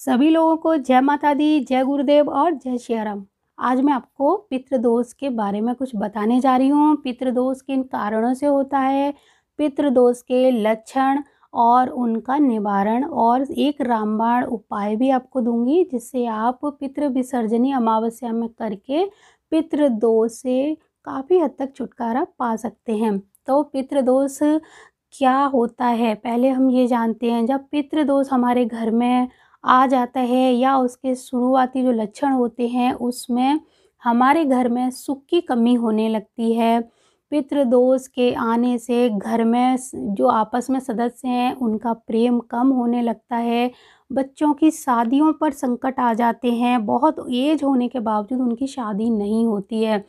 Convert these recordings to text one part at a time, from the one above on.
सभी लोगों को जय माता दी, जय गुरुदेव और जय श्री राम। आज मैं आपको पितृदोष के बारे में कुछ बताने जा रही हूँ। पितृदोष किन कारणों से होता है, पितृदोष के लक्षण और उनका निवारण, और एक रामबाण उपाय भी आपको दूंगी जिससे आप पितृ विसर्जनी अमावस्या में करके पितृदोष से काफ़ी हद तक छुटकारा पा सकते हैं। तो पितृदोष क्या होता है, पहले हम ये जानते हैं। जब पितृदोष हमारे घर में आ जाता है या उसके शुरुआती जो लक्षण होते हैं उसमें हमारे घर में सुख की कमी होने लगती है। पितृदोष के आने से घर में जो आपस में सदस्य हैं उनका प्रेम कम होने लगता है। बच्चों की शादियों पर संकट आ जाते हैं, बहुत एज होने के बावजूद उनकी शादी नहीं होती है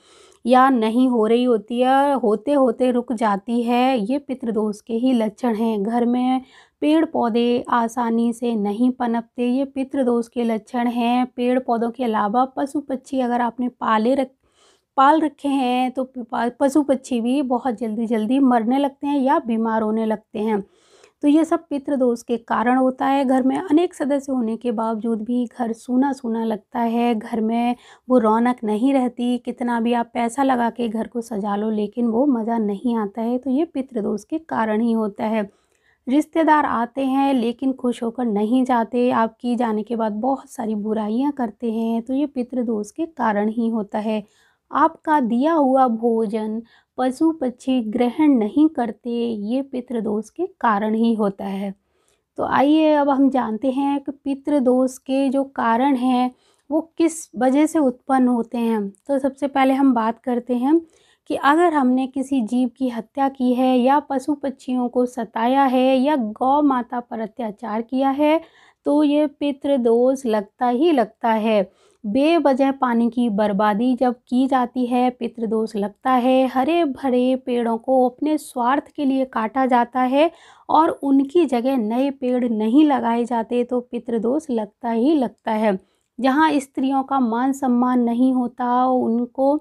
या नहीं हो रही होती है, होते होते रुक जाती है। ये पितृदोष के ही लक्षण हैं। घर में पेड़ पौधे आसानी से नहीं पनपते, ये पितृदोष के लक्षण हैं। पेड़ पौधों के अलावा पशु पक्षी अगर आपने पाल रखे हैं तो पशु पक्षी भी बहुत जल्दी जल्दी मरने लगते हैं या बीमार होने लगते हैं। तो ये सब पितृदोष के कारण होता है। घर में अनेक सदस्य होने के बावजूद भी घर सूना सूना लगता है, घर में वो रौनक नहीं रहती। कितना भी आप पैसा लगा के घर को सजा लो लेकिन वो मज़ा नहीं आता है, तो ये पितृदोष के कारण ही होता है। रिश्तेदार आते हैं लेकिन खुश होकर नहीं जाते, आपकी जाने के बाद बहुत सारी बुराइयां करते हैं, तो ये पितृदोष के कारण ही होता है। आपका दिया हुआ भोजन पशु पक्षी ग्रहण नहीं करते, ये पितृदोष के कारण ही होता है। तो आइए अब हम जानते हैं कि पितृदोष के जो कारण हैं वो किस वजह से उत्पन्न होते हैं। तो सबसे पहले हम बात करते हैं कि अगर हमने किसी जीव की हत्या की है या पशु पक्षियों को सताया है या गौ माता पर अत्याचार किया है तो ये पितृदोष लगता ही लगता है। बेवजह पानी की बर्बादी जब की जाती है पितृदोष लगता है। हरे भरे पेड़ों को अपने स्वार्थ के लिए काटा जाता है और उनकी जगह नए पेड़ नहीं लगाए जाते तो पितृदोष लगता ही लगता है। जहाँ स्त्रियों का मान सम्मान नहीं होता, उनको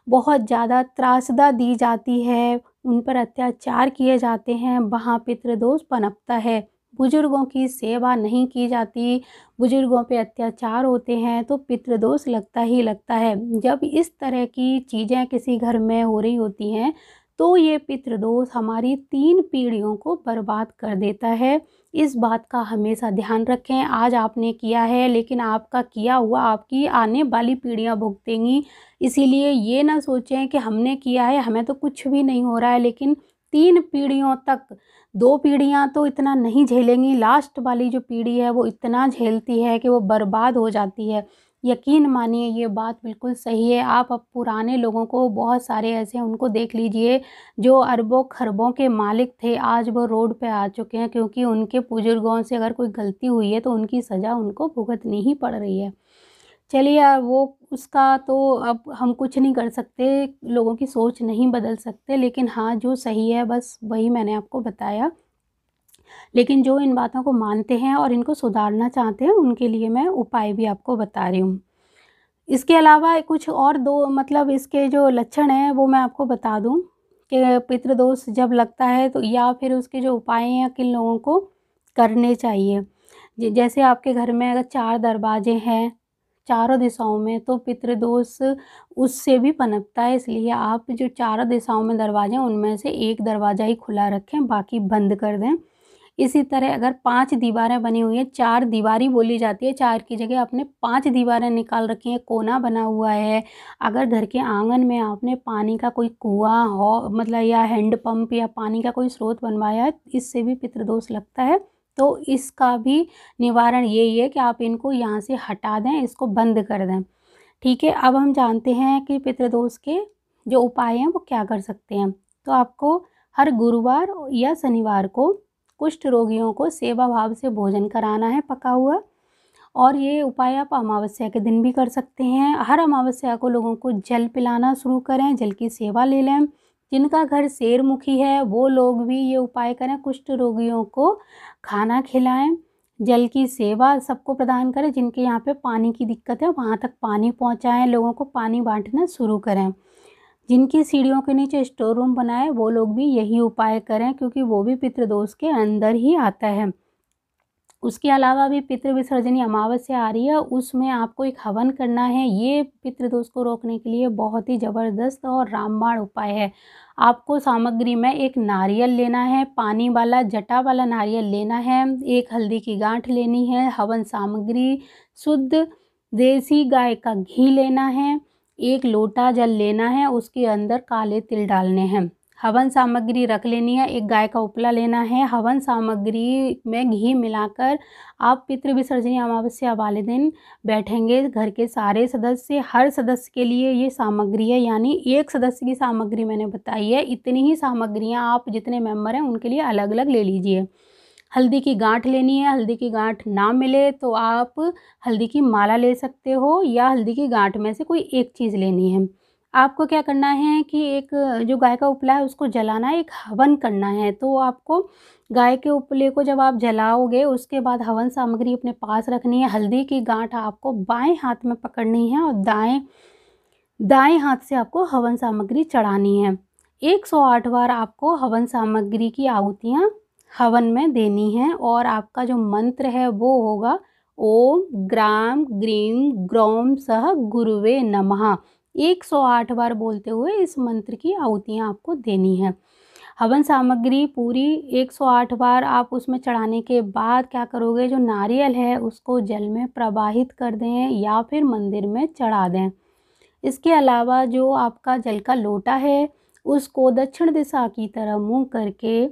बहुत ज़्यादा त्रासदा दी जाती है, उन पर अत्याचार किए जाते हैं, वहाँ पितृदोष पनपता है। बुजुर्गों की सेवा नहीं की जाती, बुजुर्गों पे अत्याचार होते हैं तो पितृदोष लगता ही लगता है। जब इस तरह की चीज़ें किसी घर में हो रही होती हैं तो ये पितृदोष हमारी 3 पीढ़ियों को बर्बाद कर देता है। इस बात का हमेशा ध्यान रखें। आज आपने किया है लेकिन आपका किया हुआ आपकी आने वाली पीढ़ियां भुगतेंगी, इसीलिए ये ना सोचें कि हमने किया है हमें तो कुछ भी नहीं हो रहा है, लेकिन 3 पीढ़ियों तक, 2 पीढ़ियां तो इतना नहीं झेलेंगी, लास्ट वाली जो पीढ़ी है वो इतना झेलती है कि वो बर्बाद हो जाती है। यकीन मानिए ये बात बिल्कुल सही है। आप अब पुराने लोगों को, बहुत सारे ऐसे हैं उनको देख लीजिए जो अरबों खरबों के मालिक थे, आज वो रोड पे आ चुके हैं क्योंकि उनके बुजुर्गों से अगर कोई गलती हुई है तो उनकी सज़ा उनको भुगतनी ही पड़ रही है। चलिए वो उसका तो अब हम कुछ नहीं कर सकते, लोगों की सोच नहीं बदल सकते, लेकिन हाँ जो सही है बस वही मैंने आपको बताया। लेकिन जो इन बातों को मानते हैं और इनको सुधारना चाहते हैं उनके लिए मैं उपाय भी आपको बता रही हूँ। इसके अलावा कुछ और दो मतलब इसके जो लक्षण हैं वो मैं आपको बता दूँ कि पितृदोष जब लगता है तो या फिर उसके जो उपाय हैं किन लोगों को करने चाहिए। जैसे आपके घर में अगर 4 दरवाजे हैं चारों दिशाओं में तो पितृदोष उससे भी पनपता है, इसलिए आप जो चारों दिशाओं में दरवाजे हैं उनमें से एक दरवाज़ा ही खुला रखें, बाकी बंद कर दें। इसी तरह अगर 5 दीवारें बनी हुई हैं, 4 दीवारी बोली जाती है, 4 की जगह आपने 5 दीवारें निकाल रखी हैं, कोना बना हुआ है। अगर घर के आंगन में आपने पानी का कोई कुआँ हो मतलब या हैंडपंप या पानी का कोई स्रोत बनवाया है, इससे भी पितृदोष लगता है। तो इसका भी निवारण यही है कि आप इनको यहाँ से हटा दें, इसको बंद कर दें। ठीक है, अब हम जानते हैं कि पितृदोष के जो उपाय हैं वो क्या कर सकते हैं। तो आपको हर गुरुवार या शनिवार को कुष्ठ रोगियों को सेवा भाव से भोजन कराना है पका हुआ, और ये उपाय आप अमावस्या के दिन भी कर सकते हैं। हर अमावस्या को लोगों को जल पिलाना शुरू करें, जल की सेवा ले लें। जिनका घर शेरमुखी है वो लोग भी ये उपाय करें, कुष्ठ रोगियों को खाना खिलाएं, जल की सेवा सबको प्रदान करें। जिनके यहाँ पे पानी की दिक्कत है वहाँ तक पानी पहुँचाएं, लोगों को पानी बांटना शुरू करें। जिनकी सीढ़ियों के नीचे स्टोर रूम बनाए वो लोग भी यही उपाय करें क्योंकि वो भी पितृदोष के अंदर ही आता है। उसके अलावा भी पितृ विसर्जनी अमावस्या आ रही है, उसमें आपको एक हवन करना है। ये पितृदोष को रोकने के लिए बहुत ही ज़बरदस्त और रामबाण उपाय है। आपको सामग्री में एक नारियल लेना है, पानी वाला जटा वाला नारियल लेना है, एक हल्दी की गांठ लेनी है, हवन सामग्री शुद्ध देसी गाय का घी लेना है, एक लोटा जल लेना है, उसके अंदर काले तिल डालने हैं। हवन सामग्री रख लेनी है, एक गाय का उपला लेना है। हवन सामग्री में घी मिलाकर आप पितृ विसर्जनी अमावस्या वाले दिन बैठेंगे। घर के सारे सदस्य, हर सदस्य के लिए ये सामग्री है, यानी एक सदस्य की सामग्री मैंने बताई है। इतनी ही सामग्रियां आप जितने मेंबर हैं उनके लिए अलग अलग ले लीजिए। हल्दी की गांठ लेनी है, हल्दी की गांठ ना मिले तो आप हल्दी की माला ले सकते हो या हल्दी की गांठ में से कोई एक चीज़ लेनी है। आपको क्या करना है कि एक जो गाय का उपला है उसको जलाना है, एक हवन करना है। तो आपको गाय के उपले को जब आप जलाओगे उसके बाद हवन सामग्री अपने पास रखनी है। हल्दी की गांठ आपको बाएं हाथ में पकड़नी है और दाएं हाथ से आपको हवन सामग्री चढ़ानी है। 108 बार आपको हवन सामग्री की आहुतियाँ हवन में देनी है और आपका जो मंत्र है वो होगा ओम ग्राम ग्रीम ग्रौम सह गुरुवे नमः। 108 बार बोलते हुए इस मंत्र की आहुतियाँ आपको देनी है। हवन सामग्री पूरी 108 बार आप उसमें चढ़ाने के बाद क्या करोगे, जो नारियल है उसको जल में प्रवाहित कर दें या फिर मंदिर में चढ़ा दें। इसके अलावा जो आपका जल का लोटा है उसको दक्षिण दिशा की तरफ मुँह करके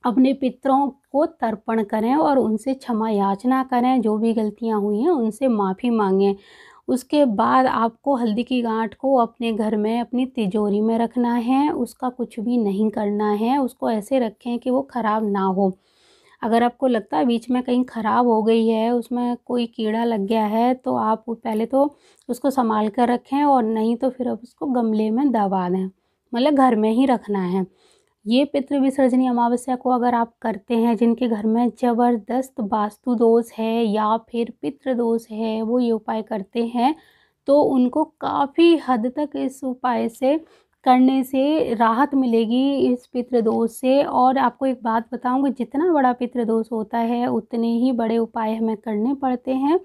अपने पितरों को तर्पण करें और उनसे क्षमा याचना करें। जो भी गलतियां हुई हैं उनसे माफ़ी मांगें। उसके बाद आपको हल्दी की गांठ को अपने घर में अपनी तिजोरी में रखना है, उसका कुछ भी नहीं करना है। उसको ऐसे रखें कि वो ख़राब ना हो। अगर आपको लगता है बीच में कहीं ख़राब हो गई है, उसमें कोई कीड़ा लग गया है, तो आप पहले तो उसको संभाल कर रखें और नहीं तो फिर आप उसको गमले में दबा दें, मतलब घर में ही रखना है। ये पितृ विसर्जनी अमावस्या को अगर आप करते हैं, जिनके घर में ज़बरदस्त वास्तु दोष है या फिर पितृ दोष है, वो ये उपाय करते हैं तो उनको काफ़ी हद तक इस उपाय से करने से राहत मिलेगी इस पितृ दोष से। और आपको एक बात बताऊं कि जितना बड़ा पितृ दोष होता है उतने ही बड़े उपाय हमें करने पड़ते हैं।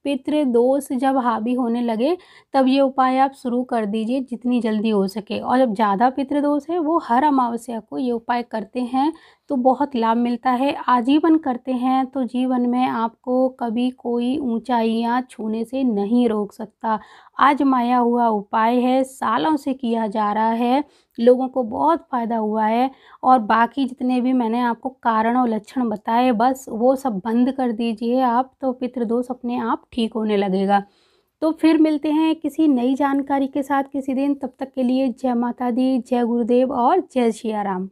पितृ दोष जब हावी होने लगे तब ये उपाय आप शुरू कर दीजिए जितनी जल्दी हो सके। और जब ज़्यादा पितृ दोष है वो हर अमावस्या को ये उपाय करते हैं तो बहुत लाभ मिलता है। आजीवन करते हैं तो जीवन में आपको कभी कोई ऊंचाइयां छूने से नहीं रोक सकता। आजमाया हुआ उपाय है, सालों से किया जा रहा है, लोगों को बहुत फ़ायदा हुआ है। और बाकी जितने भी मैंने आपको कारण और लक्षण बताए बस वो सब बंद कर दीजिए आप, तो पितृदोष अपने आप ठीक होने लगेगा। तो फिर मिलते हैं किसी नई जानकारी के साथ किसी दिन। तब तक के लिए जय माता दी, जय गुरुदेव और जय सिया राम।